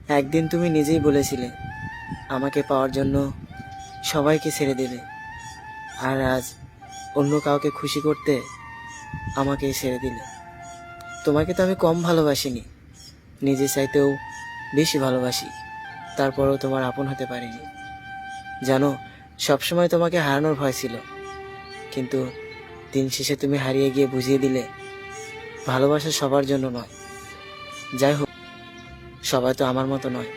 একদিন তুমি নিজেই বলেছিলে আমাকে পাওয়ার জন্য সবাইকে ছেড়ে দেবে, আর আজ অন্য কাউকে খুশি করতে আমাকেই ছেড়ে দিলে। তোমাকে তো আমি কম ভালোবাসিনি, নিজে চাইতেও বেশি ভালোবাসি, তারপরেও তোমার আপন হতে পারিনি। জানো, সবসময় তোমাকে হারানোর ভয় ছিল, কিন্তু দিন শেষে তুমি হারিয়ে গিয়ে বুঝিয়ে দিলে ভালোবাসা সবার জন্য নয়। যাই হোক, সবাই তো আমার মতো নয়।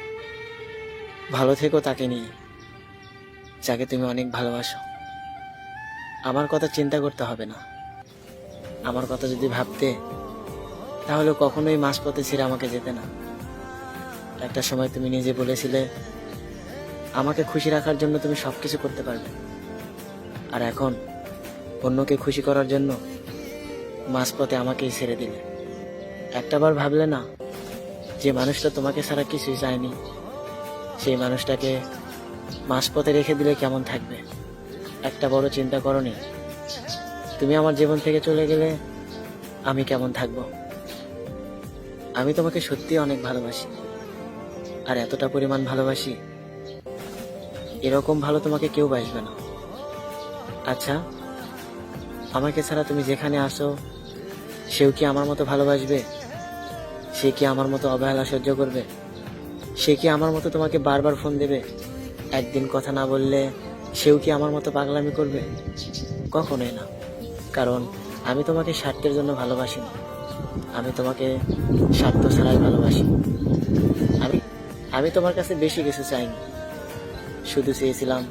ভালো থেকো তাকে নিয়ে, যাকে তুমি অনেক ভালোবাসো। আমার কথা চিন্তা করতে হবে না। আমার কথা যদি ভাবতে, তাহলে কখনোই মাঝপথে ছেড়ে আমাকে যেতে না। একটা সময় তুমি নিজে বলেছিলে আমাকে খুশি রাখার জন্য তুমি সবকিছু করতে পারবে, আর এখন অন্যকে খুশি করার জন্য মাঝপথে আমাকেই ছেড়ে দিলে। একটাবার ভাবলে না, যে মানুষটা তোমাকে ছাড়া কিছুই চায়নি, সেই মানুষটাকে মাঝপথে রেখে দিলে কেমন থাকবে? একটা বড় চিন্তা করনি? তুমি আমার জীবন থেকে চলে গেলে আমি কেমন থাকবো? আমি তোমাকে সত্যি অনেক ভালোবাসি, আর এতটা পরিমাণ ভালোবাসি, এরকম ভালো তোমাকে কেউ বাসবে না। আচ্ছা, আমাকে ছাড়া তুমি যেখানে আসো, সেও কি আমার মতো ভালোবাসবে? সে কি আমার মতো অবহেলা সহ্য করবে? সে কি আমার মতো তোমাকে বারবার ফোন দেবে? একদিন কথা না বললে সেও কি আমার মতো পাগলামি করবে? কখনোই না। কারণ আমি তোমাকে স্বার্থের জন্য ভালোবাসি না, আমি তোমাকে স্বার্থ ছাড়াই ভালোবাসি। আমি আমি তোমার কাছে বেশি কিছু চাইনি, শুধু চেয়েছিলাম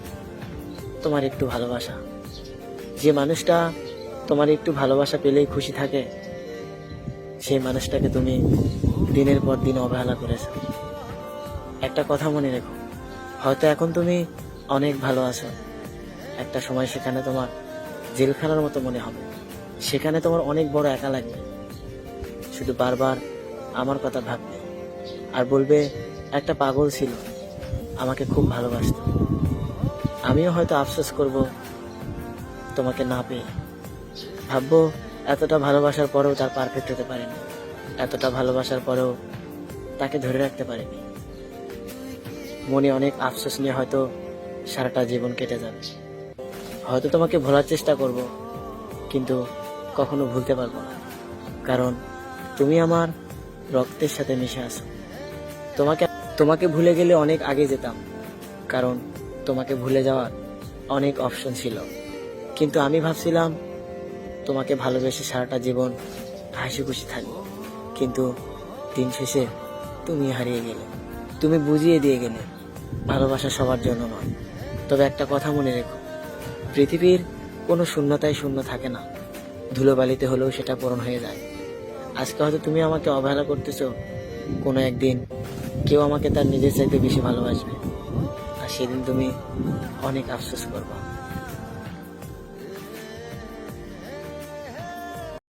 তোমার একটু ভালোবাসা। যে মানুষটা তোমার একটু ভালোবাসা পেলেই খুশি থাকে, সেই মানুষটাকে তুমি দিনের পর দিন অবহেলা করেছো। একটা কথা মনে রেখো, হয়তো এখন তুমি অনেক ভালো আছো, একটা সময় সেখানে তোমার জেলখানার মতো মনে হবে, সেখানে তোমার অনেক বড় একা লাগবে। শুধু বারবার আমার কথা ভাববে আর বলবে একটা পাগল ছিল, আমাকে খুব ভালোবাসতো। আমিও হয়তো আফসোস করব তোমাকে না পেয়ে, ভাববো এতটা ভালোবাসার পরেও তার পারফেক্ট হতে পারেনি, এতটা ভালোবাসার পরেও তাকে ধরে রাখতে পারেনি। মনে অনেক আফসোস নিয়ে হয়তো সারাটা জীবন কেটে যাবে। হয়তো তোমাকে ভোলার চেষ্টা করব, কিন্তু কখনো ভুলতে পারবো না, কারণ তুমি আমার রক্তের সাথে মিশে আছো। তোমাকে তোমাকে ভুলে গেলে অনেক আগে যেতাম, কারণ তোমাকে ভুলে যাওয়ার অনেক অপশন ছিল। কিন্তু আমি ভাবছিলাম তোমাকে ভালোবেসে সারাটা জীবন হাসি খুশি থাকবো, কিন্তু দিন শেষে তুমি হারিয়ে গেলে। তুমি বুঝিয়ে দিয়ে গেলে ভালোবাসা সবার জন্য নয়। তবে একটা কথা মনে রেখো, পৃথিবীর কোনো শূন্যতাই শূন্য থাকে না, ধুলোবালিতে হলেও সেটা পূরণ হয়ে যায়। আজকে হয়তো তুমি আমাকে অবহেলা করতেছো, কোনো একদিন কেউ আমাকে তার নিজের চাইতে বেশি ভালোবাসবে, আর সেদিন তুমি অনেক আফসোস করবে।